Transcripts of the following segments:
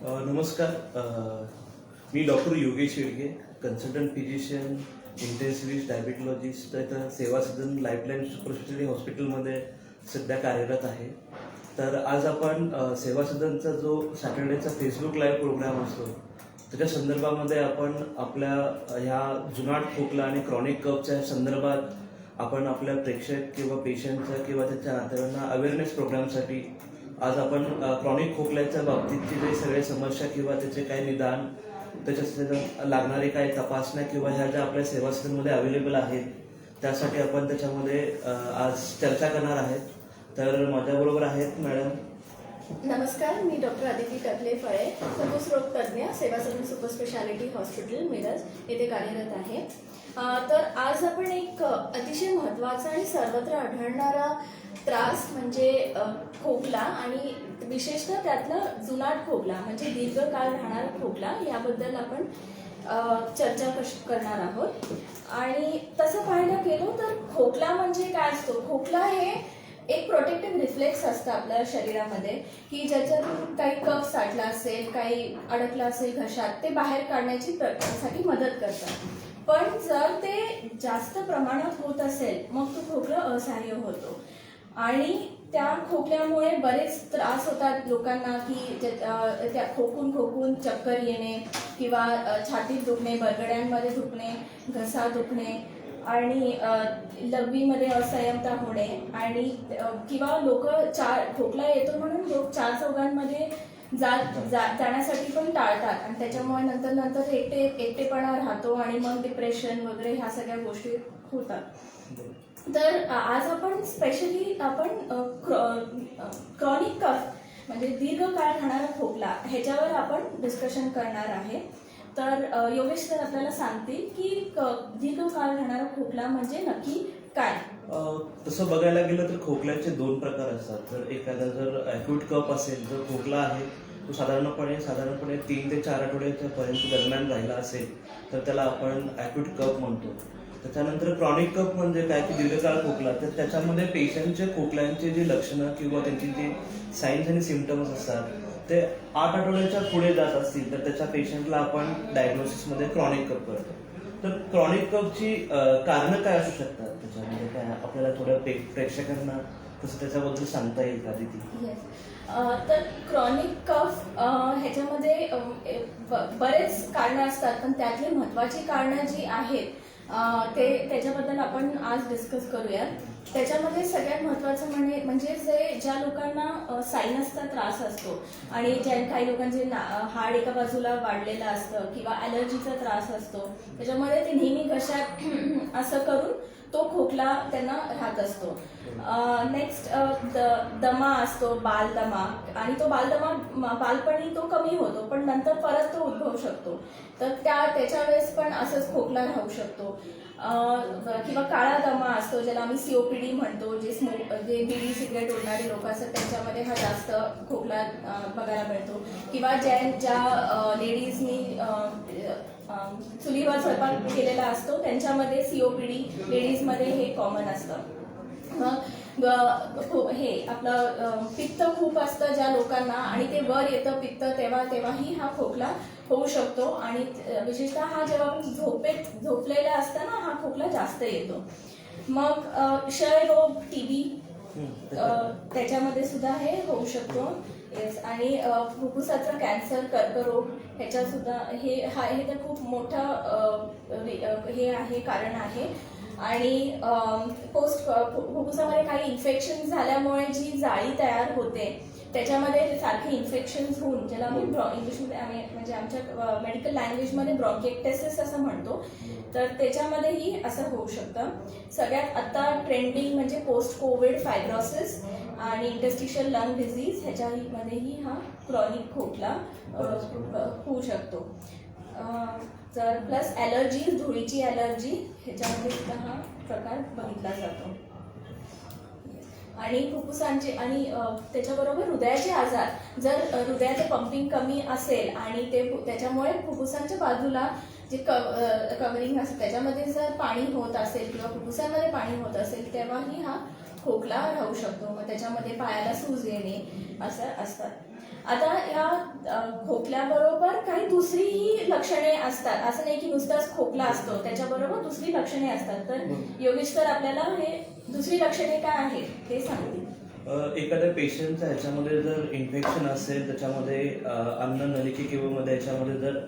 नमस्कार. मी doctor Yogesh Shelke, consultant physician, intensivist, diabetologist इथं सेवा सदन लाईफलाईन सुपर स्पेशालिटी हॉस्पिटलमध्ये सध्या कार्यरत आहे. तर आज आपण सेवा सदनचा जो सॅटर्डेचा फेसबुक लाईव्ह प्रोग्राम असतो त्याच्या संदर्भामध्ये आपण आपल्या ह्या जुनाट खोकला आणि क्रॉनिक कफच्या संदर्भात आपण आपल्या प्रेक्षक किंवा पेशंटच्या किंवा त्याच्या नातेवाईकांना अवेअरनेस प्रोग्रामसाठी आज आपण क्रॉनिक खोकल्याच्या बाबतीतचे जे सगळे समस्या किंवा त्याचे काही निदान त्याच्या लागणारे काही तपासण्या किंवा ह्या ज्या आपल्या सेवा सदनमध्ये अवेलेबल आहेत त्यासाठी आपण त्याच्यामध्ये आज चर्चा करणार आहेत. तर माझ्याबरोबर आहेत मॅडम. नमस्कार, मी डॉक्टर आदिती टकले फळे, फुफ्फुस तज्ञ, सेवा सदन सुपर स्पेशालिटी हॉस्पिटल मिरज येथे कार्यरत आहे. तर आज आपण एक अतिशय महत्त्वाचा आणि सर्वत्र आढळणारा त्रास म्हणजे खोकला आणि विशेषतः त्यातला जुनाट खोकला म्हणजे दीर्घकाळ राहणारा खोकला याबद्दल आपण चर्चा करणार आहोत. आणि तसं पाहायला गेलो तर खोकला म्हणजे काय असतो? खोकला हे एक प्रोटेक्टिव्ह रिफ्लेक्स असतं आपल्या शरीरामध्ये की ज्याच्यातून काही कफ साठला असेल, काही अडकला असेल घशात, ते बाहेर काढण्याची साठी मदत करतात. पण जर ते जास्त प्रमाणात होत असेल मग तो खोकला असह्य होतो आणि त्या खोकल्यामुळे बरेच त्रास होतात लोकांना की त्या खोकून चक्कर येणे किंवा छातीत दुखणे, बरगड्यांमध्ये दुखणे, घसा दुखणे आणि लघवीमध्ये असंयमता होणे आणि किंवा लोक खोकला येतो म्हणून लोक चार चौघांमध्ये जाण्यासाठी पण टाळतात आणि त्याच्यामुळे नंतर एकटेपणा राहतो आणि मग डिप्रेशन वगैरे ह्या सगळ्या गोष्टी होतात. तर आज आपण स्पेशली क्रॉनिक कफ म्हणजे दीर्घकाळ राहणारा खोकला ह्याच्यावर आपण डिस्कशन करणार आहे. तर योगेश सर आपल्याला सांगतील की दीर्घकाळ राहणारा खोकला म्हणजे नक्की काय. तसं बघायला गेलं तर खोकल्याचे दोन प्रकार असतात. जर एखादा जर ॲक्यूट कफ असेल, जर खोकला आहे तो साधारणपणे 3 ते 4 आठवड्याच्या पर्यंत दरम्यान राहिला असेल तर त्याला आपण ॲक्यूट कफ म्हणतो. त्याच्यानंतर क्रॉनिक कफ म्हणजे काय की दीर्घकाळ खोकला, तर त्याच्यामध्ये पेशंटच्या खोकल्यांचे जे लक्षणं किंवा त्यांची जी साईन्स आणि सिम्पटम्स असतात ते 8 आठवड्याच्या पुढे जात असतील तर त्याच्या पेशंटला आपण डायग्नोसिसमध्ये क्रॉनिक कफ करतो. तर क्रॉनिक कफची कारणं काय असू शकतात, त्याच्यामध्ये काय आपल्याला थोड्या प्रेक्षकांना तसं त्याच्याबद्दल सांगता येईल का तिथे? तर क्रॉनिक कफ ह्याच्यामध्ये बरेच कारणं असतात पण त्यातली महत्त्वाची कारणं जी आहेत त्याच्याबद्दल आपण आज डिस्कस करूयात. त्याच्यामध्ये सगळ्यात महत्त्वाचं म्हणजे ज्या लोकांना सायनसचा त्रास असतो आणि काही लोकांचे हाड एका बाजूला वाढलेलं असतं किंवा ॲलर्जीचा त्रास असतो, त्याच्यामध्ये ते नेहमी घशात असं करून तो खोकला त्यांना राहत असतो. नेक्स्ट दमा असतो, बालदमा, आणि तो बालदमा बालपणी तो कमी होतो पण नंतर परत तो उद्भवू शकतो. तर त्याच्या वेळेस पण असंच खोकला राहू शकतो. किंवा काळा दमा असतो ज्याला आम्ही COPD म्हणतो, जे बीडी सिगरेट ओढणारे लोक असतात त्यांच्यामध्ये हा जास्त खोकला बघायला मिळतो. किंवा ज्या लेडीजनी चुलीवर स्वयंपाक केलेला असतो त्यांच्यामध्ये COPD लेडीजमध्ये हे कॉमन असतं. हे आपलं पित्त खूप असतं ज्या लोकांना आणि ते वर येतं पित्त तेव्हाही हा खोकला होऊ शकतो आणि विशेषतः हा जेव्हा आपण झोपलेला असताना हा खोकला जास्त येतो. मग क्षयरोग, TB त्याच्यामध्ये सुद्धा हे होऊ शकतो. आणि फुफ्फुसाचा कॅन्सर, कर्करोग ह्याच्यात सुद्धा हे तर खूप मोठं हे आहे कारण आहे. आणि फुफ्फुसामध्ये काही इन्फेक्शन झाल्यामुळे जी जाळी तयार होते त्याच्यामध्ये सारखे इन्फेक्शन्स होऊन ज्याला आम्ही इंग्लिशमध्ये म्हणजे आमच्या मेडिकल लँग्वेजमध्ये ब्रॉन्किएक्टेसिस असं म्हणतो, तर त्याच्यामध्येही असं होऊ शकतं. सगळ्यात आता ट्रेंडिंग म्हणजे पोस्ट कोविड फायब्रोसिस आणि इंटरस्टिशियल लंग डिझीज ह्याच्यामध्येही हा क्रॉनिक खोकला होऊ शकतो. तर प्लस ॲलर्जी, धुळीची ॲलर्जी ह्याच्यामध्ये सुद्धा हा प्रकार बघितला जातो. आणि फुफ्फुसांचे आणि त्याच्याबरोबर हृदयाचे आजार, जर हृदयाचं पंपिंग कमी असेल आणि त्याच्यामुळे फुफ्फुसांच्या बाजूला जे कव्हरिंग असतं त्याच्यामध्ये जर पाणी होत असेल किंवा फुफ्फुसांमध्ये पाणी होत असेल तेव्हाही हा खोकला राहू शकतो. मग त्याच्यामध्ये पायाला सूज येणे असं असतात. आता या खोकल्याबरोबर काही दुसरीही लक्षणे असतात. असं नाही की नुसताच खोकला असतो, त्याच्याबरोबर दुसरी लक्षणे असतात. तर योगेश सर आपल्याला हे दुसरी लक्षणे काय आहेत हे सांगतील. एखाद्या पेशंटच्या ह्याच्यामध्ये जर इन्फेक्शन असेल, त्याच्यामध्ये अन्न नलिके किंवा मध्ये याच्यामध्ये जर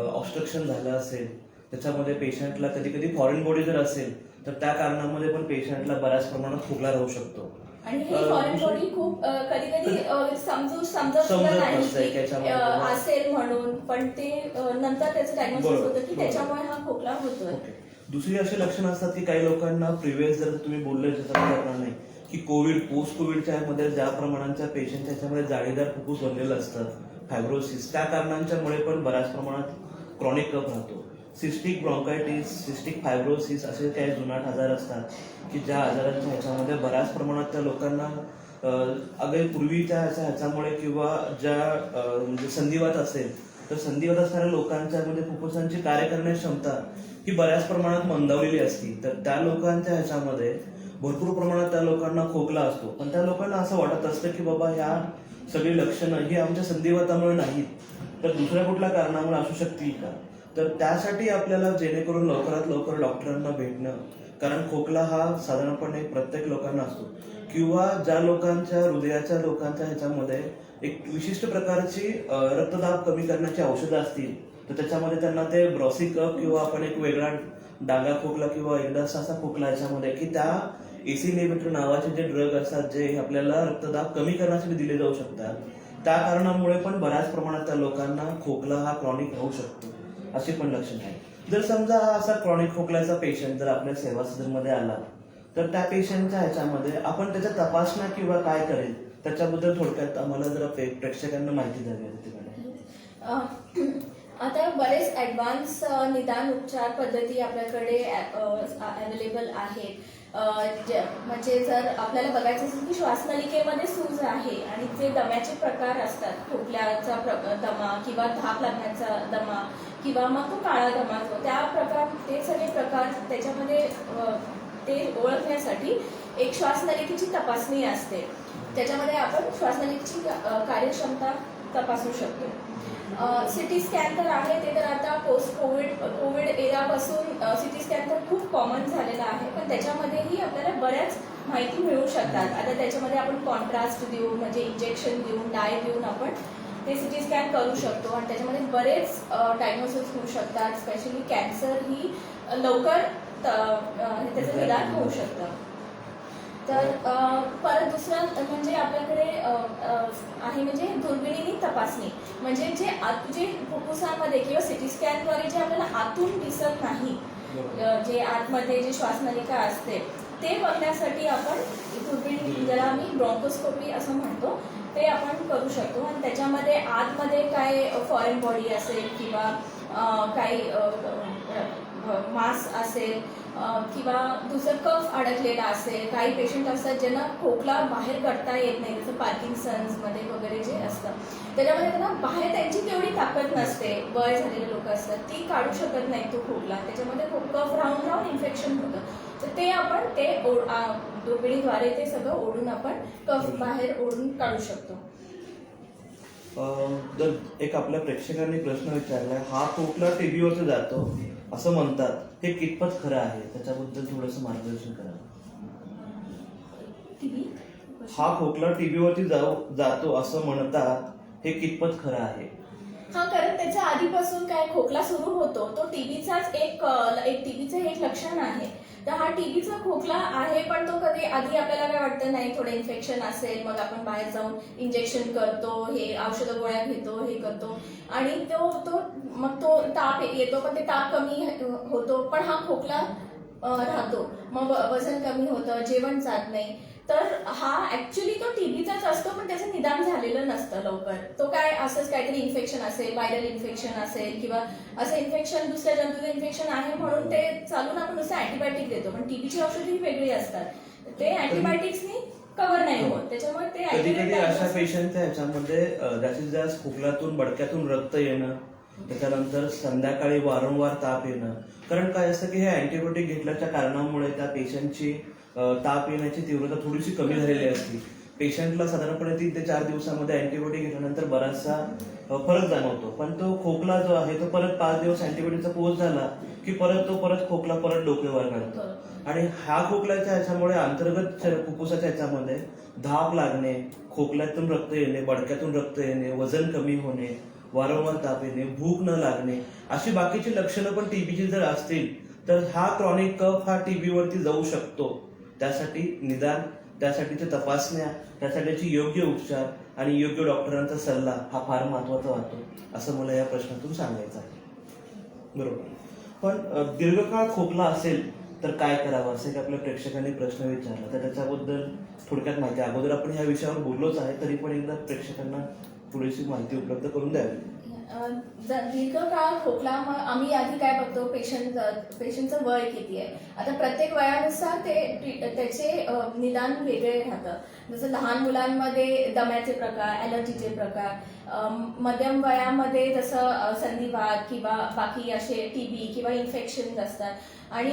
ऑब्स्ट्रक्शन झालं असेल, त्याच्यामध्ये पेशंटला कधी कधी फॉरेन बॉडी जर असेल तर त्या कारणामध्ये पण पेशंटला बऱ्याच प्रमाणात खोकला राहू शकतो. आणि हे फॉरेन बॉडी खूप कधी कधी समजत समजत नाही नसतंय की त्याच्यामध्ये. असेल म्हणून, पण ते नंतर त्याचं डायग्नोसिस बरोबर, होतं की बरोबर. त्याच्यामुळे हा खोकला होतोय. ओके. दुसरी अशी लक्षणं असतात की काही लोकांना प्रिव्हियस जर तुम्ही बोलले त्याच्याप्रमाणे की कोविड पोस्ट कोविडच्या मध्ये ज्या प्रमाणाच्या पेशंट त्याच्यामध्ये जाळीदार फुफ्फुस बनलेलं असतं, फायब्रोसिस, त्या कारणांच्यामुळे पण बऱ्याच प्रमाणात क्रॉनिक कफ राहतो. सिस्टिक ब्रॉन्कायटिस, सिस्टिक फायब्रोसिस असे काही जुनाट आजार असतात की ज्या आजारांच्या ह्याच्यामध्ये बऱ्याच प्रमाणात त्या लोकांना अगदी पूर्वीच्या ह्याच्यामुळे किंवा ज्या म्हणजे संधिवात असेल तर संधिवात असणाऱ्या लोकांच्या म्हणजे फुफ्फुसांची कार्य करण्याची क्षमता ही बऱ्याच प्रमाणात मंदावलेली असती. तर त्या लोकांच्या ह्याच्यामध्ये भरपूर प्रमाणात त्या लोकांना खोकला असतो, पण त्या लोकांना असं वाटत असतं की बाबा ह्या सगळी लक्षणं ही आमच्या संधिवातामुळे नाहीत, तर दुसऱ्या कुठल्या कारणामुळे असू शकतील का. तर त्यासाठी आपल्याला जेणेकरून लवकरात लवकर डॉक्टरांना भेटणं, कारण खोकला हा साधारणपणे प्रत्येक लोकांना असतो किंवा ज्या लोकांच्या हृदयाच्या लोकांच्या ह्याच्यामध्ये एक विशिष्ट प्रकारची रक्तदाब कमी करण्याची औषधं असतील तर त्याच्यामध्ये त्यांना ते ब्रॉसिकअप किंवा आपण एक वेगळा डांगा खोकला किंवा एकदा असा खोकला याच्यामध्ये की त्या एसी इनहिबिटर नावाचे जे ड्रग असतात जे आपल्याला रक्तदाब कमी करण्यासाठी दिले जाऊ शकतात, त्या कारणामुळे पण बऱ्याच प्रमाणात त्या लोकांना खोकला हा क्रॉनिक राहू शकतो. अशी पण लक्षण आहे. जर समजा हा असा क्रॉनिक खोकल्याचा पेशंट जर आपल्या सेवा सदनमध्ये आला तर त्या पेशंटच्या ह्याच्यामध्ये आपण त्याच्या तपासण्या किंवा काय करेल त्याच्याबद्दल थोडक्यात आम्हाला जरा प्रेक्षकांना माहिती द्यावी होती. आता बरेच ॲडव्हान्स निदान उपचार पद्धती आपल्याकडे अवेलेबल आहेत. म्हणजे जर आपल्याला बघायचं असेल की श्वासनलिकेमध्ये सूज आहे आणि जे दम्याचे प्रकार असतात, खोकल्याचा दमा किंवा धाप लागण्याचा दमा किंवा मग तो काळा दमा, त्या प्रकार ते सगळे प्रकार त्याच्यामध्ये ते ओळखण्यासाठी एक श्वासनलिकेची तपासणी असते. त्याच्यामध्ये आपण श्वासनलिकेची कार्यक्षमता तपासू शकतो. सिटी स्कॅन तर आहे, ते तर आता पोस्ट कोविड एरापासून सिटी स्कॅन तर खूप कॉमन झालेला आहे, पण त्याच्यामध्येही आपल्याला बऱ्याच माहिती मिळू शकतात. आता त्याच्यामध्ये आपण कॉन्ट्रास्ट देऊन म्हणजे इंजेक्शन देऊन डाय देऊन आपण ते सिटी स्कॅन करू शकतो आणि त्याच्यामध्ये बरेच डायग्नोसिस होऊ शकतात. स्पेशली कॅन्सर ही लवकर त्याचं निदान होऊ शकतं. तर परत दुसरं म्हणजे आपल्याकडे आहे म्हणजे दुर्बिणीने तपासणी, म्हणजे जे फुफ्फुसामध्ये किंवा सिटी स्कॅनद्वारे जे आपल्याला आतून दिसत नाही, जे आतमध्ये जे श्वासनलिका असते ते बघण्यासाठी आपण दुर्बिणी, ज्याला आम्ही ब्रॉन्कोस्कोपी असं म्हणतो, ते आपण करू शकतो. आणि त्याच्यामध्ये आतमध्ये काय फॉरेन बॉडी असेल किंवा काही मास असेल किंवा दुसरं कफ अडकलेला असेल. काही पेशंट असतात ज्यांना खोकला बाहेर काढता येत नाही, जसं पार्किन्सन्समध्ये वगैरे जे असतं, त्याच्यामध्ये त्यांना बाहेर त्यांची तेवढी ताकद नसते, वय झालेले लोक असतात, ती काढू शकत नाही तो खोकला, त्याच्यामध्ये कफ राहून राहून इन्फेक्शन होतं. तर ते आपण ते दुर्बिणीद्वारे ते सगळं ओढून आपण कफ बाहेर ओढून काढू शकतो. जर एक आपल्या प्रेक्षकांनी प्रश्न विचारलाय, हा खोकला टीबीवरती जातो असं म्हणतात, हे कितपत खरं आहे, त्याच्याबद्दल थोडंसं मार्गदर्शन करा. हा खोकला टीबीवरती जातो असं म्हणतात, हे कितपत खरं आहे? हा, कारण त्याच्या आधीपासून काय खोकला सुरू होतो, तो टीबीचाच एक टीबीचं एक लक्षण आहे. तर हा टीबीचा खोकला आहे, पण तो कधी आधी आपल्याला काय वाटतं नाही थोडं इन्फेक्शन असेल, मग आपण बाहेर जाऊन इंजेक्शन करतो, हे औषध गोळ्या घेतो, हे करतो आणि मग तो ताप येतो, पण ते ताप कमी होतो, पण हा खोकला राहतो. मग वजन कमी होतं, जेवण जात नाही. तर हा ऍक्च्युली तो टीबीचाच असतो, पण त्याचं निदान झालेलं नसतं लवकर. तो काय असंच काहीतरी इन्फेक्शन असेल, व्हायरल इन्फेक्शन असेल किंवा असं इन्फेक्शन दुसऱ्या जंतूचं इन्फेक्शन आहे म्हणून ते चालून आपण नुसतं अँटीबायोटिक देतो, पण टीबीची औषधी वेगळी असतात, ते अँटीबायोटिक्सनी कव्हर नाही होत. त्याच्यामुळे ते कधी कधी अशा पेशंटच्या ह्याच्यामध्ये जास्तीत जास्त खोकल्यातून बडक्यातून रक्त येणं, त्याच्यानंतर संध्याकाळी वारंवार ताप येणं. कारण काय असतं की हे अँटीबायोटिक घेतल्याच्या कारणामुळे त्या पेशंटची ताप येण्याची तीव्रता थोडीशी कमी झालेली असते. पेशंटला साधारणपणे 3 ते 4 दिवसामध्ये अँटीबायोटिक घेतल्यानंतर बराचसा फरक जाणवतो. पण तो खोकला जो आहे तो परत 5 दिवस अँटीबायोटिकचा कोर्स झाला की परत खोकला परत डोकेवर काढतो. आणि हा खोकल्याच्या ह्याच्यामुळे अंतर्गत फुफ्फुसाच्या ह्याच्यामध्ये धाप लागणे, खोकल्यातून रक्त येणे, बडक्यातून रक्त येणे, वजन कमी होणे, वारंवार ताप येणे, भूक न लागणे, अशी बाकीची लक्षणं पण टीबीची जर असतील तर हा क्रॉनिक कफ हा टीबीवरती जाऊ शकतो. त्यासाठी निदान, त्यासाठीच्या तपासण्या, त्यासाठीचे योग्य उपचार आणि योग्य डॉक्टरांचा सल्ला हा फार महत्वाचा वाटतो, असं मला या प्रश्नातून सांगायचं आहे. बरोबर. पण दीर्घकाळ खोकला असेल तर काय करावं, असं की आपल्या प्रेक्षकांनी प्रश्न विचारला, तर त्याच्याबद्दल थोडक्यात माहिती. अगोदर आपण ह्या विषयावर बोललोच आहे, तरी पण एकदा प्रेक्षकांना थोडीशी माहिती उपलब्ध करून द्यावी. दीर्घकाळ खोकला मग आम्ही आधी काय बघतो, पेशंटचं वय किती आहे. आता प्रत्येक वयानुसार त्याचे निदान वेगळे राहतं. जसं लहान मुलांमध्ये दम्याचे प्रकार, ॲलर्जीचे प्रकार, मध्यम वयामध्ये जसं संधिवात किंवा बाकी असे टीबी किंवा इन्फेक्शन असतात. आणि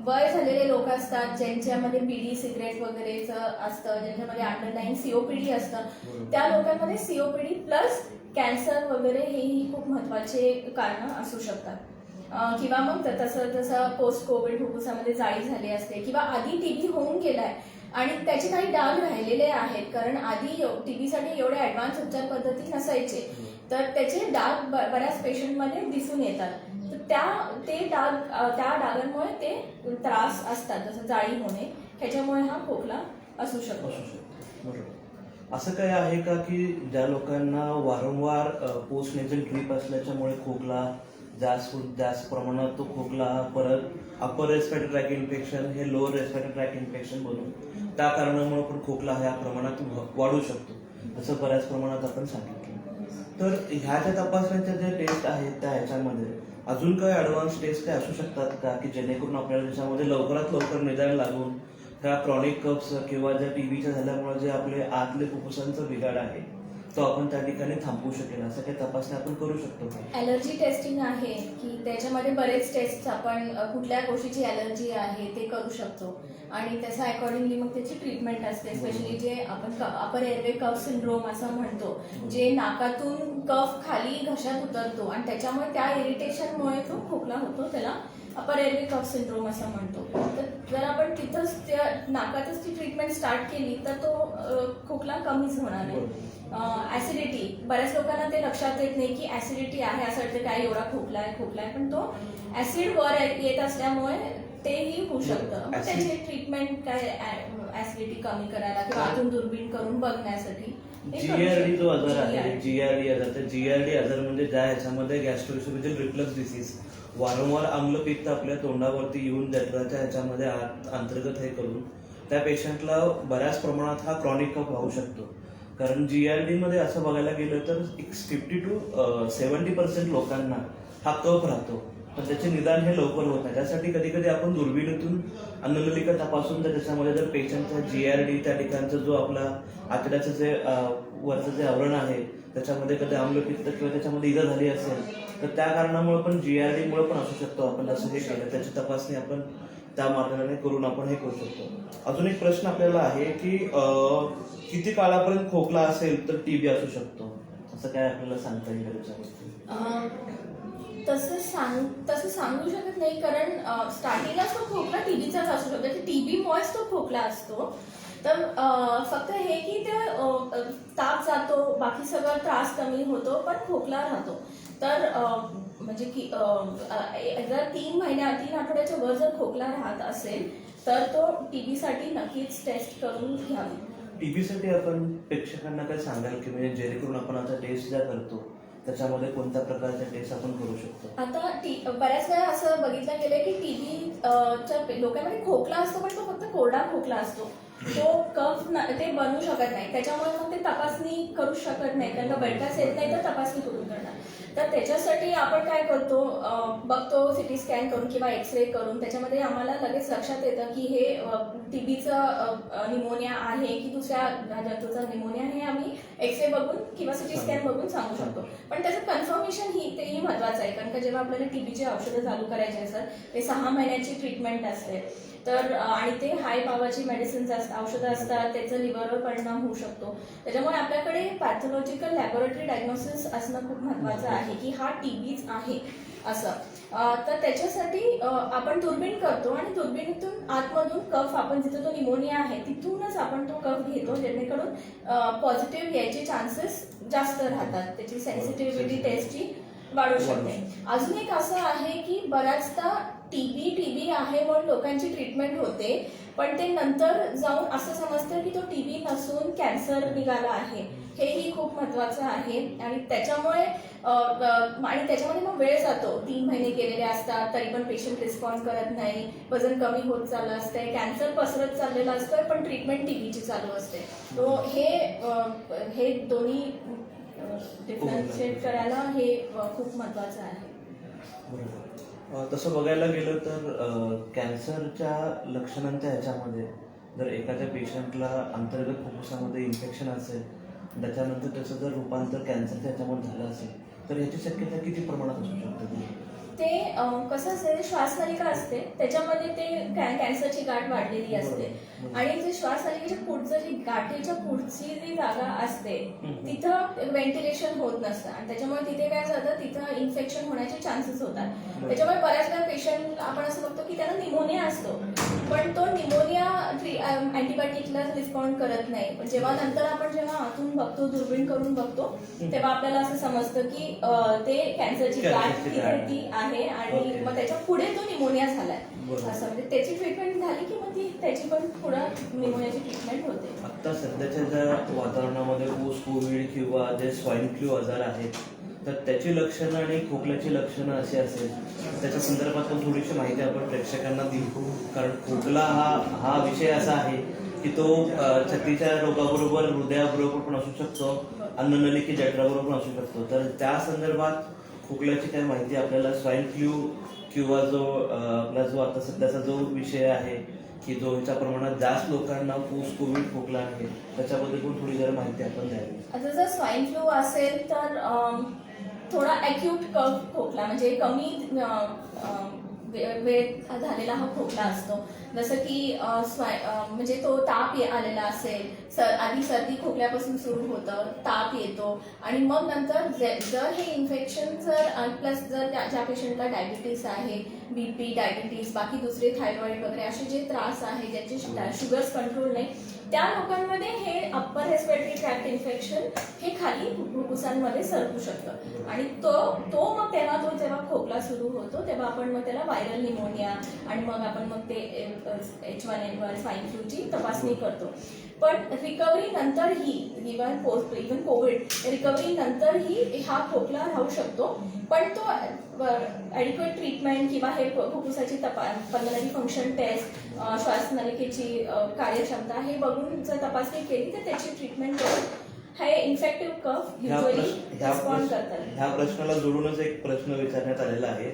वय झालेले लोक असतात ज्यांच्यामध्ये बीडी सिगरेट वगैरेचं असतं, ज्यांच्यामध्ये अंडरलाईन सीओपीडी असतं, त्या लोकांमध्ये सीओपीडी प्लस कॅन्सर वगैरे हेही खूप महत्वाचे कारण असू शकतात. किंवा मग तसं पोस्ट कोविड फुफ्फुसामध्ये जाळी झाली असते किंवा आधी टीबी होऊन गेलाय आणि त्याचे काही डाग राहिलेले आहेत, कारण आधी टीबीसाठी एवढे ॲडव्हान्स उपचार पद्धती नसायचे, तर त्याचे डाग बऱ्याच पेशंटमध्ये दिसून येतात. तर त्या डागांमुळे ते त्रास असतात, जसं जाळी होणे, ह्याच्यामुळे हा खोकला असू शकतो. बरोबर. असं काय आहे का की ज्या लोकांना वारंवार पोस्ट नेझल ड्रीप असल्याच्यामुळे खोकला जास्त प्रमाणात तो खोकला परत अपर रेस्पिरेटरी ट्रॅक इन्फेक्शन हे लोअर रेस्पिरेटरी ट्रॅक इन्फेक्शन बनून त्या कारणामुळे पण खोकला ह्या प्रमाणात वाढू शकतो, असं बऱ्याच प्रमाणात आपण सांगितलं. तर ह्या ज्या तपासण्याच्या ज्या टेस्ट आहेत त्या ह्याच्यामध्ये अजून काही ॲडव्हान्स टेस्ट काय असू शकतात का की जेणेकरून आपल्याला त्याच्यामध्ये लवकरात लवकर निदान लागून त्या क्रॉनिक कफ्स किंवा ज्या टीबीच्या झाल्यामुळे जे आपले आतले फुफ्फुसांचा बिघाड आहे तो आपण त्या ठिकाणी थांबवू शकेल, असं काही तपासण्या आपण करू शकतो का? ॲलर्जी टेस्टिंग आहे की त्याच्यामध्ये बरेच टेस्ट आपण कुठल्या गोष्टीची ॲलर्जी आहे ते करू शकतो आणि त्याचा अकॉर्डिंगली मग त्याची ट्रीटमेंट असते. स्पेशली जे आपण अपर एअरवे कफ सिंड्रोम असं म्हणतो, जे नाकातून कफ खाली घशात उतरतो आणि त्याच्यामुळे त्या इरिटेशनमुळे तो खोकला होतो, त्याला अपर एअरवे कफ सिंड्रोम असं म्हणतो. तर जर आपण तिथंच त्या नाकातच ती ट्रीटमेंट स्टार्ट केली तर तो खोकला कमीच होणार आहे. ऍसिडिटी, बऱ्याच लोकांना ते लक्षात येत नाही की ऍसिडिटी आहे, असं वाटतं काय एवढा खोकला आहे, पण तो ऍसिड वर येत असल्यामुळे तेही होऊ शकतं. मग त्याची ट्रीटमेंट काय, ऍसिडिटी कमी करायला किंवा आतून दुर्बीण करून बघण्यासाठी. जीआरडी जो आजार आहे, जीआरडी आजार, तर जीआरडी आजार म्हणजे ज्या ह्याच्यामध्ये गॅस्ट्रोइसोफेजियल रिफ्लक्स डिसीज, वारंवार आम्लपित्त आपल्या तोंडावरती येऊन जठराच्या ह्याच्यामध्ये अंतर्गत हे करून त्या पेशंटला बऱ्याच प्रमाणात हा क्रॉनिक कफ राहू शकतो. कारण जीआरडी मध्ये असं बघायला गेलं तर 50 to 70% लोकांना हा कफ राहतो, पण त्याचे निदान हे लवकर होत नाही. त्यासाठी कधी कधी आपण दुर्बिणीतून अन्ननलिका तपासून त्याच्यामध्ये जर पेशंटचा जीआरडी त्या ठिकाणचा जो आपला आतड्याचं जे वरचं जे आवरण आहे त्याच्यामध्ये कधी आम्लपित्त किंवा त्याच्यामध्ये इजा झाली असेल तर त्या कारणामुळे पण जीआरडी मुळे पण असू शकतो. आपण जसं हे केलं त्याची तपासणी आपण त्या मार्गाने करून आपण हे करू शकतो. अजून एक प्रश्न आपल्याला आहे की किती काळापर्यंत खोकला असेल तर टीबी असू शकतो, असं काय आपल्याला सांगता येईल त्याच्यामध्ये? तसं सांगू शकत नाही, कारण स्टार्टिंगलाच तो खोकला टीबीचाच असू शकतो, टीबीमुळेच तो खोकला असतो. तर फक्त हे की ते ताप जातो, बाकी सगळा त्रास कमी होतो, पण खोकला राहतो. तर म्हणजे की जर 3 आठवड्याच्या वर जर खोकला राहत असेल तर तो टीबीसाठी नक्कीच टेस्ट करून घ्यावी. टीबीसाठी आपण प्रेक्षकांना काय सांगाल की म्हणजे जेणेकरून आपण आता टेस्ट ज्या करतो त्याच्यामध्ये कोणत्या प्रकारच्या टेस्ट आपण करू शकतो? आता बऱ्याच वेळा असं बघितलं गेलं की टीबीच्या लोकांमध्ये खोकला असतो, पण तो फक्त कोरडा खोकला असतो, तो कफ ते बनवू शकत नाही, त्याच्यामुळे मग ते तपासणी करू शकत नाही, त्यांना बैठकाच येत नाही तर तपासणी करून करणार. तर त्याच्यासाठी आपण काय करतो, बघतो सिटी स्कॅन करून किंवा एक्सरे करून, त्याच्यामध्ये आम्हाला लगेच लक्षात येतं की हे टीबीचं निमोनिया आहे की दुसऱ्या जंतूचा निमोनिया, हे आम्ही एक्सरे बघून किंवा सिटी स्कॅन बघून सांगू शकतो. पण त्याचं कन्फर्मेशन तेही महत्वाचं आहे, कारण का जेव्हा आपल्याला टीबीची औषधं चालू करायची असतात ते 6 महिन्याची ट्रीटमेंट असते. तर आणि ते हाय पावरची मेडिसिन्स औषधं असतात, त्याचा लिव्हरवर परिणाम होऊ शकतो. त्याच्यामुळे आपल्याकडे पॅथॉलॉजिकल लॅबोरेटरी डायग्नोसिस असणं खूप महत्वाचं आहे की हा टीबीच आहे असं. तर त्याच्यासाठी आपण दुर्बीण करतो आणि दुर्बिणीतून आतमधून कफ, आपण जिथे तो निमोनिया आहे तिथूनच आपण तो कफ घेतो, जेणेकरून पॉझिटिव्ह यायचे चान्सेस जास्त राहतात. त्याची सेन्सिटिव्हिटी टेस्टची वाढू शकते. अजून एक असं आहे की बऱ्याचदा टीबी आहे म्हणून लोकांची ट्रीटमेंट होते, पण ते नंतर जाऊन असं समजतं की तो टीबी नसून कॅन्सर निघाला आहे. हेही खूप महत्वाचं आहे आणि त्याच्यामुळे मग वेळ जातो. 3 महिने गेलेले असतात तरी पण पेशंट रिस्पॉन्ड करत नाही, वजन कमी होत चाललं असतंय, कॅन्सर पसरत चाललेलं असतं, पण ट्रीटमेंट टीबीची चालू असते. तो हे दोन्ही डिफरन्शिएट करायला हे खूप महत्वाचं आहे. तसं बघायला गेलं तर कॅन्सरच्या लक्षणांच्या ह्याच्यामध्ये जर एखाद्या पेशंटला अंतर्गत फुफ्फुसामध्ये इन्फेक्शन असेल, त्याच्यानंतर त्याचं जर रूपांतर कॅन्सरच्या ह्याच्यामध्ये झालं असेल तर ह्याची शक्यता किती प्रमाणात असू शकते? ते कसं असेल, श्वासनलिका असते त्याच्यामध्ये ते कॅन्सरची गाठ वाढलेली असते आणि जे श्वासनलिकेच्या पुढचं जी गाठीच्या पुढची जी जागा असते तिथं व्हेंटिलेशन होत नसतं आणि त्याच्यामुळे तिथे काय जातं, तिथं इन्फेक्शन होण्याचे चान्सेस होतात. त्याच्यामुळे बऱ्याचदा पेशंट आपण असं बघतो की त्यांना निमोनिया असतो, पण तो निमोनिया अँटीबायोटिकला रिस्पॉन्ड करत नाही. पण जेव्हा आतून बघतो, दुर्बीण करून बघतो, तेव्हा आपल्याला असं समजतं की ते कॅन्सरची गाठ ती आहे आणि मग त्याच्या पुढे तो निमोनिया झालाय असं. म्हणजे त्याची ट्रीटमेंट झाली की मग त्याची पण पुढं निमोनियाची ट्रीटमेंट होते. आता सध्याच्या ज्या वातावरणामध्ये पोस्ट कोविड किंवा जे स्वाईन फ्लू आजार आहेत तर त्याची लक्षणं आणि खोकल्याची लक्षणं अशी असेल, त्याच्या संदर्भात पण थोडीशी माहिती आपण प्रेक्षकांना दिली. कारण खोकला हा विषय असा आहे की तो छातीच्या रोगाबरोबर, हृदयाबरोबर पण असू शकतो, अन्ननलिके जठराबरोबर पण असू शकतो. तर त्या संदर्भात खोकल्याची काय माहिती आपल्याला, स्वाईन फ्लू किंवा आपला जो आता सध्याचा जो विषय आहे की जो ह्याच्या प्रमाणात जास्त लोकांना पोस्ट कोविड खोकला आहे, त्याच्याबद्दल पण थोडी जरा माहिती आपण द्यावी. आता जर स्वाईन फ्लू असेल तर थोडा ॲक्यूट खोकला म्हणजे कमी वेळ झालेला हा खोकला असतो. जसं की म्हणजे तो ताप आलेला असेल, आधी सर्दी खोकल्यापासून सुरू होतं, ताप येतो आणि मग नंतर जर हे इन्फेक्शन प्लस जर ज्या पेशंटला डायबिटीस आहे, बीपी, डायबिटीस, बाकी दुसरे थायरॉइड वगैरे असे जे त्रास आहे, ज्याचे शुगर्स कंट्रोल नाही, त्या लोकांमध्ये हे अप्पर रेस्पिरेटरी ट्रॅक्ट इन्फेक्शन हे खाली फुफ्फुसांमध्ये सरकू शकतं आणि तो मग जेव्हा खोकला सुरू होतो तेव्हा आपण मग त्याला व्हायरल निमोनिया आणि मग आपण मग ते H1N1 स्वाईन फ्लूची तपासणी करतो. पण रिकव्हरी नंतरही इव्हन कोविड रिकव्हरी नंतरही हा खोकला राहू शकतो. पण तो ॲडिक्वेट ट्रीटमेंट किंवा हे फुफ्फुसाची पल्मनरी फंक्शन टेस्ट, श्वासनलिकेची कार्यक्षमता हे बघून जर तपासणी केली तर त्याची ट्रीटमेंट करून हे इन्फेक्टिव्ह कफ युजली रिस्पॉन्ड करतात. ह्या प्रश्नाला जोडूनच एक प्रश्न विचारण्यात आलेला आहे.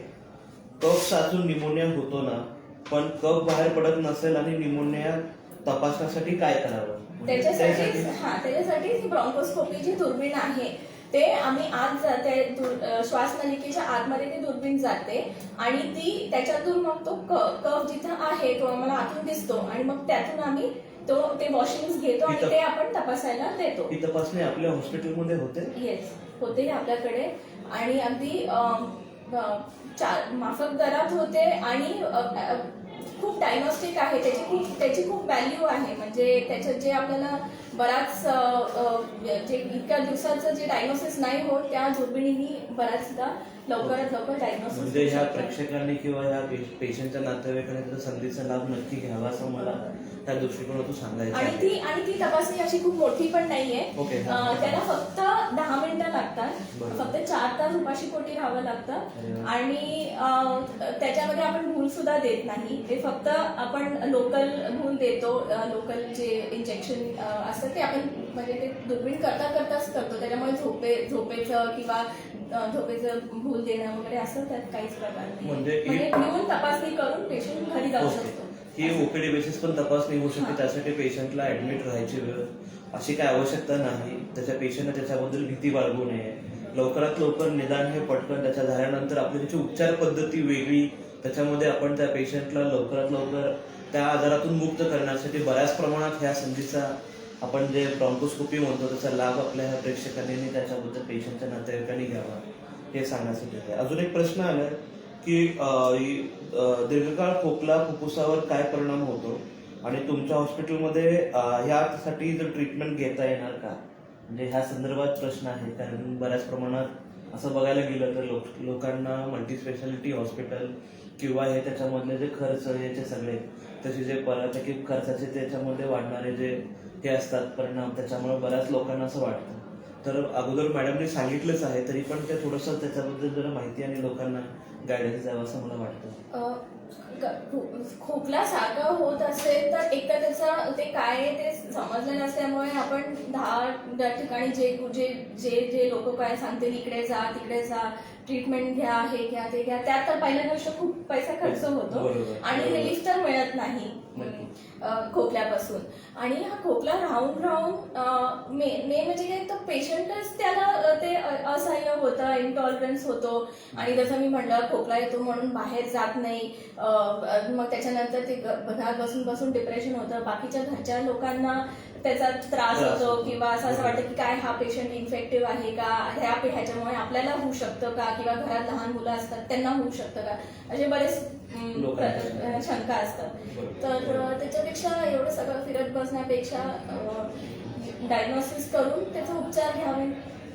कफ साचून निमोनिया होतो ना, पण कफ बाहेर पडत नसेल आणि निमोनिया तपासण्यासाठी काय करावं? त्याच्यासाठी ही ब्रॉन्कोस्कोपी जी दुर्बीण आहे ते आम्ही आत जाते, श्वासनलिकेच्या आतमध्ये ती दुर्बीण जाते आणि ती त्याच्यातून मग तो कफ जिथं आहे तो आम्हाला आतून दिसतो आणि मग त्यातून आम्ही ते वॉशिंग्स घेतो आणि ते आपण तपासायला देतो. ही तपासणी आपल्या हॉस्पिटलमध्ये होते? येस, होते आपल्याकडे आणि अगदी माफक दरात होते आणि खूप डायग्नोस्टिक आहे, त्याची खूप व्हॅल्यू आहे. म्हणजे त्याच्यात जे आपल्याला बराच जे इतक्या दिवसाचं जे डायग्नोसिस नाही होत त्या दुर्बिणींनी बऱ्याचदा लवकरात लवकर डायग्नोसिस. म्हणजे ह्या प्रेक्षकांनी किंवा ह्या पेशंटच्या नातेवाईकांनी त्याचा संधीचा लाभ नक्की घ्यावा असं मला त्या दृष्टिकोनातून सांगायचं. आणि ती तपासणी अशी खूप मोठी पण नाहीये. त्याला फक्त 10 मिनिटं लागतात, फक्त 4 तास उपाशीपोटी राहावं लागतं आणि त्याच्यामध्ये आपण भूल सुद्धा देत नाही. ते फक्त आपण लोकल भूल देतो, लोकल जे इंजेक्शन असतं ते आपण म्हणजे ते दुर्बीण करताच करतो. त्याच्यामुळे झोपेचं किंवा झोपेचं भूल देणं वगैरे असं त्यात काहीच प्रकार नाही. म्हणजे घेऊन तपासणी करून पेशंट घरी जाऊ शकतो. ही ओपीडी बेसिस पण तपासणी होऊ शकते, त्यासाठी पेशंटला ऍडमिट राहायची अशी काय आवश्यकता नाही. त्याच्या पेशंटने त्याच्याबद्दल भीती बाळगू नये. लवकरात लवकर निदान हे पटकन त्याच्या झाल्यानंतर आपली त्याची उपचार पद्धती वेगळी, त्याच्यामध्ये आपण त्या पेशंटला लवकरात लवकर त्या आजारातून मुक्त करण्यासाठी बऱ्याच प्रमाणात ह्या संधीचा आपण जे ब्रॉन्कोस्कोपी म्हणतो त्याचा लाभ आपल्या ह्या प्रेक्षकांनी आणि त्याच्याबद्दल पेशंटच्या नातेवाईकांनी घ्यावा हे सांगण्यासाठी आहे. अजून एक प्रश्न आला की दीर्घकाळ खोकला फुफ्फुसावर काय परिणाम होतो आणि तुमच्या हॉस्पिटलमध्ये ह्यासाठी जर ट्रीटमेंट घेता येणार का, म्हणजे ह्या संदर्भात प्रश्न आहे. कारण बऱ्याच प्रमाणात असं बघायला गेलं तर लोकांना मल्टी स्पेशालिटी हॉस्पिटल किंवा हे त्याच्यामधले जे खर्च याचे सगळे त्याचे जे की खर्चाचे त्याच्यामध्ये वाढणारे जे हे असतात परिणाम, त्याच्यामुळे बऱ्याच लोकांना असं वाटतं. तर अगोदर मॅडमने सांगितलंच आहे, तरी पण ते थोडंसं त्याच्याबद्दल जरा माहिती आणि लोकांना गायडन्स द्यावं असं मला वाटतं. खोकला सारखं होत असेल तर एक तर त्याचं ते काय आहे ते समजलं नसल्यामुळे आपण 10 ठिकाणी जे लोक काय सांगतील इकडे जा तिकडे जा ट्रीटमेंट घ्या हे घ्या ते घ्या, त्यात तर पहिल्या गोष्ट खूप पैसा खर्च होतो आणि रिलीफ तर मिळत नाही खोकल्यापासून. आणि हा खोकला राहून मेन म्हणजे काय तर पेशंटच त्याला ते असह्य होतं, इंटॉलरन्स होतो. आणि जसं मी म्हणलं खोकला येतो म्हणून बाहेर जात नाही, मग त्याच्यानंतर ते घरात बसून बसून डिप्रेशन होतं, बाकीच्या घरच्या लोकांना त्याचा त्रास होतो किंवा असं वाटतं की काय हा पेशंट इन्फेक्टिव्ह आहे का, ह्याच्यामुळे आपल्याला होऊ शकतं का, किंवा घरात लहान मुलं असतात त्यांना होऊ शकतं का, असे बरेच शंका असतात. तर त्याच्यापेक्षा एवढं सगळं फिरत बसण्यापेक्षा डायग्नोसिस करून त्याचा उपचार घ्यावे.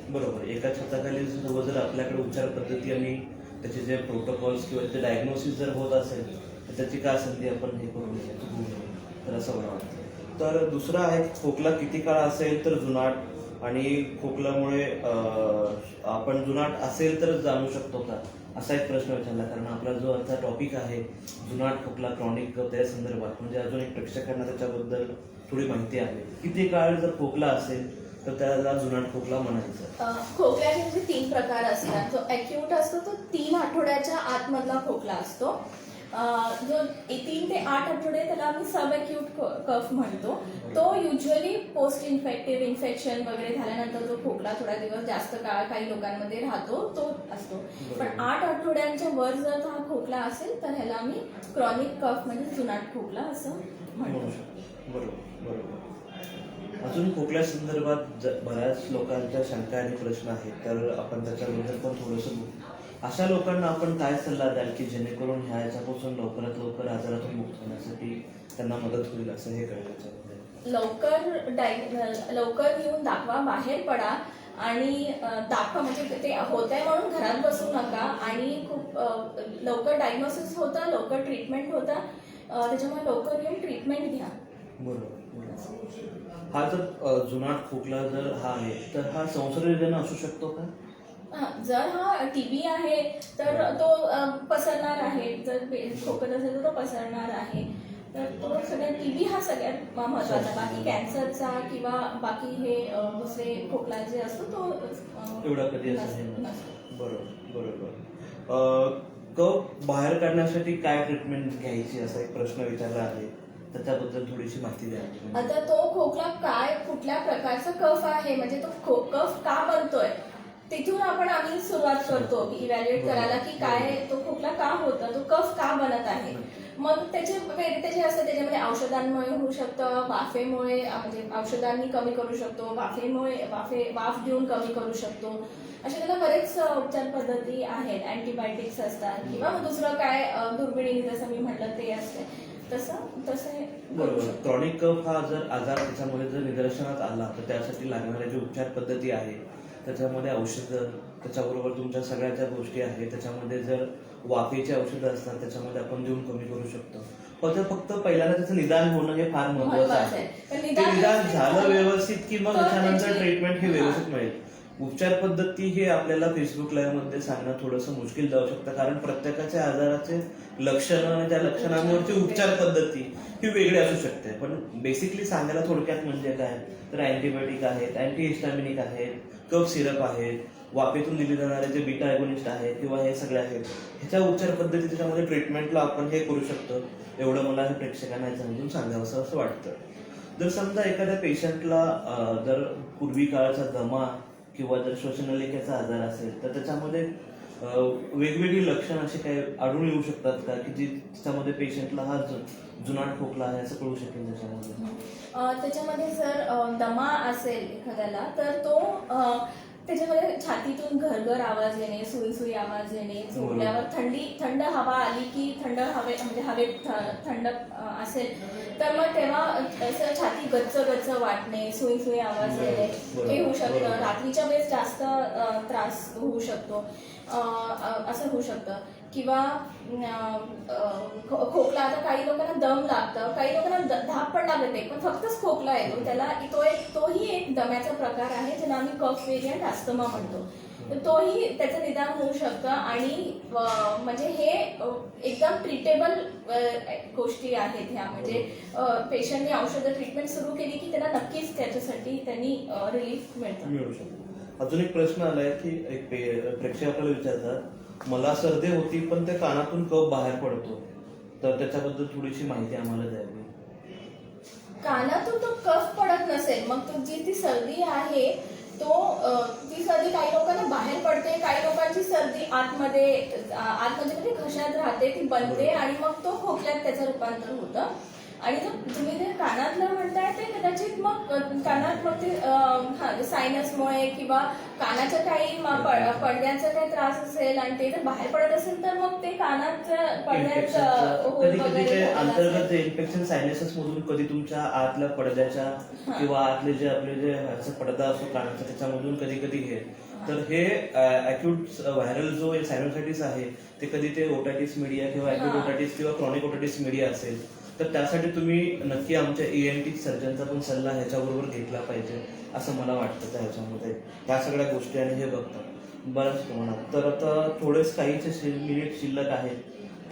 बरोबर. एका छताखाली जर आपल्याकडे उपचार पद्धती आणि त्याचे जे प्रोटोकॉल्स किंवा त्याचे डायग्नोसिस जर होत असेल तर त्याची काय संधी आपण हे करून घ्यायची तर असं मला वाटतं. तर दुसरं आहे खोकला किती काळ असेल तर जुनाट, आणि खोकल्यामुळे आपण जुनाट असेल तर जाणू शकतो का, असा एक प्रश्न विचारला. कारण आपला जो आजचा टॉपिक आहे जुनाट खोकला क्रॉनिक कफ त्या संदर्भात म्हणजे अजून एक प्रेक्षकांना त्याच्याबद्दल थोडी माहिती आहे. किती काळ जर खोकला असेल तर त्याला जुनाट खोकला म्हणायचं. खोकल्याचे म्हणजे 3 प्रकार असतात. जो ॲक्यूट असतो तो 3 आठवड्याच्या आतमधला खोकला असतो. जो 3 ते 8 आठवडे त्याला आम्ही सब ॲक्यूट कफ म्हणतो. तो युजली पोस्ट इन्फेक्टिव्ह इन्फेक्शन वगैरे झाल्यानंतर जो खोकला थोडा दिवस जास्त काळ काही लोकांमध्ये राहतो तो असतो. पण 8 आठवड्यांच्या वर जर हा खोकला असेल तर ह्याला आम्ही क्रॉनिक कफ म्हणजे जुनाट खोकला असं म्हणतो. बरोबर. अजून खोकल्या संदर्भात बऱ्याच लोकांच्या शंका आणि प्रश्न आहेत, तर आपण त्याच्याबद्दल पण थोडंसं बोलू. अशा लोकांना आपण काय सल्ला द्याल की जेणेकरून ह्याच्यापासून लवकरात लवकर आजारातून मुक्त होण्यासाठी त्यांना मदत होईल असं हे कळलं. लवकर येऊन दाखवा, बाहेर पडा आणि दाखवा. म्हणजे ते होत आहे म्हणून घरात बसू नका. आणि खूप लवकर डायग्नोसिस होतं, लवकर ट्रीटमेंट होतं, त्याच्यामुळे लवकर येऊन ट्रीटमेंट घ्या. बरोबर. हा जर जुनाट खोकला जर हा आहे तर हा संसर्गजन्य असू शकतो का? जर हा TB आहे तर तो पसरणार आहे. जर खोकत असेल तर तो पसरणार आहे. तर तो सगळ्यात TB हा सगळ्यात महत्वाचा. बाकी कॅन्सरचा किंवा बाकी हे दुसरे खोकला जे असतो तो एवढा कधी असं बरोबर. कफ बाहेर काढण्यासाठी काय ट्रीटमेंट घ्यायची असा एक प्रश्न विचारला आहे, त्याच्याबद्दल थोडीशी माहिती द्या. आता तो खोकला कुठल्या प्रकारचा कफ आहे, म्हणजे तो कफ का बनतोय तिथून आम्ही सुरुवात करतो की इव्हॅल्युएट करायला की काय तो खोकला का होता, तो कफ का बनत आहे. मग त्याचे असतात, त्याच्यामध्ये औषधांमुळे होऊ शकतं, वाफेमुळे म्हणजे औषधांनी कमी करू शकतो, वाफ देऊन कमी करू शकतो. असे त्याला बरेच उपचार पद्धती आहेत. अँटीबायोटिक्स असतात किंवा दुसरं काय दुर्बिणीने जसं मी म्हटलं ते असते तसं. बरोबर. क्रॉनिक कफ हा जर आजार त्याच्यामध्ये जर निदर्शनात आला तर त्यासाठी लागणाऱ्या ज्या उपचार पद्धती आहे त्याच्यामध्ये औषधं, त्याच्याबरोबर तुमच्या सगळ्या ज्या गोष्टी आहेत त्याच्यामध्ये जर वाफेची औषधं असतात त्याच्यामध्ये आपण देऊन कमी करू शकतो. पण फक्त पहिल्यांदा त्याचं निदान होणं हे फार महत्वाचं आहे. ते निदान झालं व्यवस्थित की मग त्याच्यानंतर ट्रीटमेंट हे व्यवस्थित मिळेल. उपचार पद्धती हे आपल्याला फेसबुक लाईव्ह मध्ये सांगणं थोडंसं मुश्किल जाऊ शकतं, कारण प्रत्येकाच्या आजाराचे लक्षणं आणि त्या लक्षणांवरची उपचार पद्धती ही वेगळी असू शकते. पण बेसिकली सांगायला थोडक्यात म्हणजे काय तर अँटीबायोटिक आहेत, अँटीहिस्टामिनिक आहेत, कफ सिरप आहेत, वाफेतून दिले जाणारे जे बीटा ॲगोनिस्ट आहेत किंवा हे सगळे आहेत, ह्याच्या उपचार पद्धती त्याच्यामध्ये ट्रीटमेंटला आपण हे करू शकतो. एवढं मला हे प्रेक्षकांना समजून सांगावं असं वाटतं. जर समजा एखाद्या पेशंटला जर पूर्वी काळाचा दमा किंवा जर श्वसनलिकेचा आजार असेल तर त्याच्यामध्ये वेगवेगळी लक्षणं अशी काही आढळून येऊ शकतात का की जी त्याच्यामध्ये पेशंटला हा जुनाट खोकला आहे असं कळू शकेल त्याच्यामध्ये? त्याच्यामध्ये जर दमा असेल एखाद्याला तर तो त्याच्यामध्ये छातीतून घरघर आवाज येणे, सुई सुई आवाज येणे, झोपल्यावर थंड हवा आली की थंड म्हणजे हवेत थंड असेल तर मग तेव्हा असं छाती गच्च गच्च वाटणे, सुई सुई आवाज येणे हे होऊ शकतं. रात्रीच्या वेळेस जास्त त्रास होऊ शकतो, असं होऊ शकतं. किंवा खोकला, आता काही लोकांना दम लागतं, काही लोकांना धाप पण लागत नाही पण फक्तच खोकला येतो, त्याला तोही एक दम्याचा प्रकार आहे ज्याला आम्ही कफ व्हेरियंट अस्थमा म्हणतो. तर तोही त्याचं निदान होऊ शकतं आणि म्हणजे हे एकदम ट्रीटेबल गोष्टी आहेत ह्या. म्हणजे पेशंटने औषधं ट्रीटमेंट सुरू केली की त्यांना नक्कीच त्याच्यासाठी त्यांनी रिलीफ मिळू शकतो. अजून एक प्रश्न आलाय की एक प्रेक्षक आपल्याला विचारतात, मला सर्दी होती पण त्या कानातून कफ बाहेर पडतो, तर त्याच्याबद्दल थोडीशी माहिती आम्हाला द्यावी. कानातून तो कफ पडत नसेल मग तुमची ती सर्दी आहे ती सर्दी काही लोकांना बाहेर पडते, काही लोकांची सर्दी आतमध्ये म्हणजे घशात राहते, ती बनते आणि मग तो खोकल्यात त्याचं रूपांतर होतं. आणि तुम्ही ते कानातलं म्हणताय ते कदाचित मग कानात मग ते सायनसमुळे किंवा कानाच्या काही पडद्याचा काही त्रास असेल आणि ते जर बाहेर पडत असेल तर मग ते कानात पडद्यात अंतर्गत इन्फेक्शन सायनसेस मधून कधी तुमच्या आतल्या पडद्याच्या किंवा आतले जे आपले जे पडदा असतो कानाचा त्याच्यामधून कधी कधी हे तर हे अॅक्यूट व्हायरल जो सायनोसायटिस आहे ते कधी ते ओटायटिस मीडिया किंवा अॅक्यूट ओटायटिस किंवा क्रॉनिक ओटायटिस मीडिया असेल तर त्यासाठी तुम्ही नक्की आमच्या ENT सर्जनचा पण सल्ला ह्याच्याबरोबर घेतला पाहिजे असं मला वाटतं. ह्याच्यामध्ये ह्या सगळ्या गोष्टी आणि हे बघतात बऱ्याच प्रमाणात. तर आता थोडेच काहीचे मिनिट शिल्लक आहेत,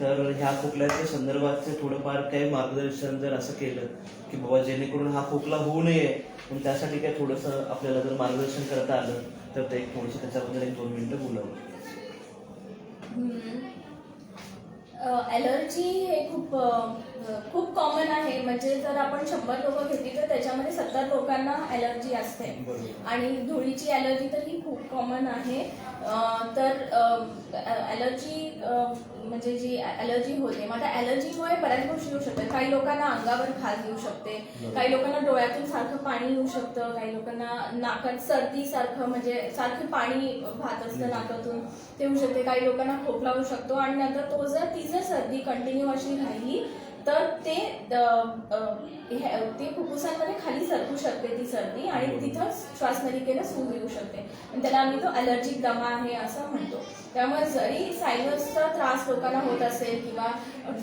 तर ह्या खोकल्याच्या संदर्भात थोडंफार काही मार्गदर्शन जर असं केलं की बाबा जेणेकरून हा खोकला होऊ नये पण त्यासाठी काय थोडंसं आपल्याला जर मार्गदर्शन करता आलं तर ते थोडंसं त्याच्याबद्दल 1-2 मिनिटं बोलावं. ॲलर्जी हे खूप कॉमन आहे. म्हणजे जर आपण 100 लोक घेतली तर त्याच्यामध्ये 70 लोकांना ॲलर्जी असते आणि धुळीची ॲलर्जी तर ही खूप कॉमन आहे. तर ॲलर्जी म्हणजे जी ॲलर्जी होते मग त्या ॲलर्जीमुळे बऱ्याच गोष्टी होऊ शकतात. काही लोकांना अंगावर खाज येऊ शकते, काही लोकांना डोळ्यातून सारखं पाणी येऊ शकतं, काही लोकांना नाकात सर्दी सारखं म्हणजे सारखं पाणी वाहत असतं नाकातून ते होऊ शकते, काही लोकांना खोकला होऊ शकतो आणि नंतर ती जर सर्दी कंटिन्यू अशी राहिली तर ते फुफ्फुसांमध्ये खाली सरकू शकते ती सर्दी आणि तिथं श्वासनलिकेला सूज येऊ शकते आणि त्याला आम्ही तो ॲलर्जिक दमा आहे असं म्हणतो. त्यामुळे जरी सायनसचा त्रास लोकांना होत असेल किंवा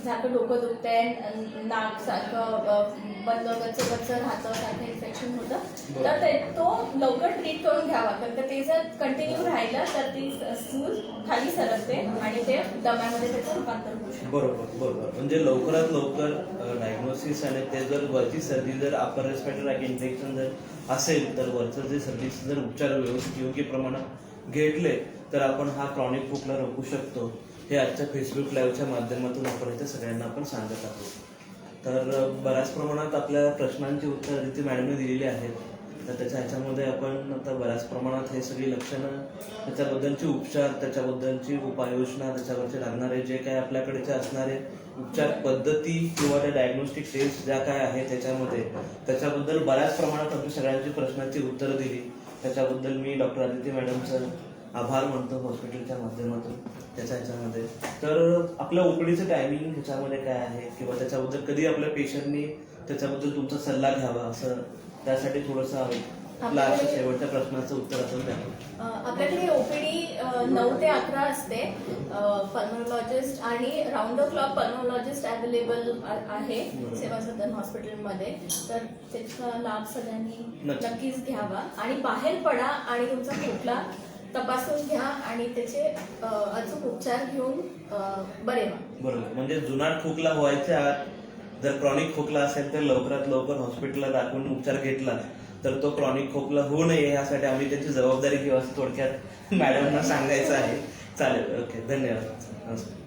सारखं डोकं दुखतंय, नाक सारखं बंद गच्च राहतं, सारखं इन्फेक्शन होतं तर तो लवकर ट्रीट करून घ्यावा. कारण ते जर कंटिन्यू राहिलं तर ती सूज खाली सरकते आणि ते दम्यामध्ये त्याचं रूपांतर होऊ शकतं. बरोबर. म्हणजे लवकरात लवकर डायग्नोसिस आणि ते जर वरची सर्दी जर अपर रेस्पिरेटरी इन्फेक्शन जर असेल तर वरचं जे सर्दीचे जर उपचार व्यवस्थित योग्य प्रमाणात घेतले तर आपण हा क्रॉनिक खोकला रोखू शकतो. हे आजच्या फेसबुक लाईव्हच्या माध्यमातून आपण इथे सगळ्यांना आपण सांगत आहोत. तर बऱ्याच प्रमाणात आपल्या प्रश्नांची उत्तर आदिती मॅडमने दिलेली आहेत. तर ह्याच्यामध्ये आपण आता बऱ्याच प्रमाणात हे सगळी लक्षणं, त्याच्याबद्दलचे उपचार, त्याच्याबद्दलची उपाययोजना, त्याच्यावरचे लागणारे जे काय आपल्याकडचे असणारे उपचार पद्धती किंवा त्या डायग्नोस्टिक टेस्ट ज्या काय आहेत त्याच्याबद्दल बऱ्याच प्रमाणात आमच्या सगळ्यांची प्रश्नांची उत्तरं दिली. त्याच्याबद्दल मी डॉक्टर आदिती मॅडमचं आभार मानतो हॉस्पिटलच्या माध्यमातून ह्याच्यामध्ये. तर आपल्या ओपीडीचं टायमिंग ह्याच्यामध्ये काय आहे किंवा त्याच्याबद्दल कधी आपल्या पेशंटनी त्याच्याबद्दल तुमचा सल्ला घ्यावा असं त्यासाठी थोडंसं आपल्या शेवटच्या प्रश्नाचं उत्तर आपण द्यावं. आपल्याकडे ओपीडी 9 ते 11 असते. पल्मोनॉलॉजिस्ट आणि राऊंड द क्लॉक पल्मोनॉलॉजिस्ट अवेलेबल आहे सेवा सदन हॉस्पिटलमध्ये. तर त्याचा लाभ सगळ्यांनी नक्कीच घ्यावा आणि बाहेर पडा आणि तुमचा खोकला तपासून घ्या आणि त्याचे अचूक उपचार घेऊन बरे व्हा. बरोबर. म्हणजे जुनाट खोकला व्हायच्या आत जर क्रॉनिक खोकला असेल तर लवकरात लवकर हॉस्पिटलला दाखवून उपचार घेतला तर तो क्रॉनिक खोकला होऊ नये यासाठी आम्ही त्याची जबाबदारी घेऊ असं थोडक्यात मॅडमना सांगायचं आहे. चालेल. ओके. धन्यवाद. नमस्कार.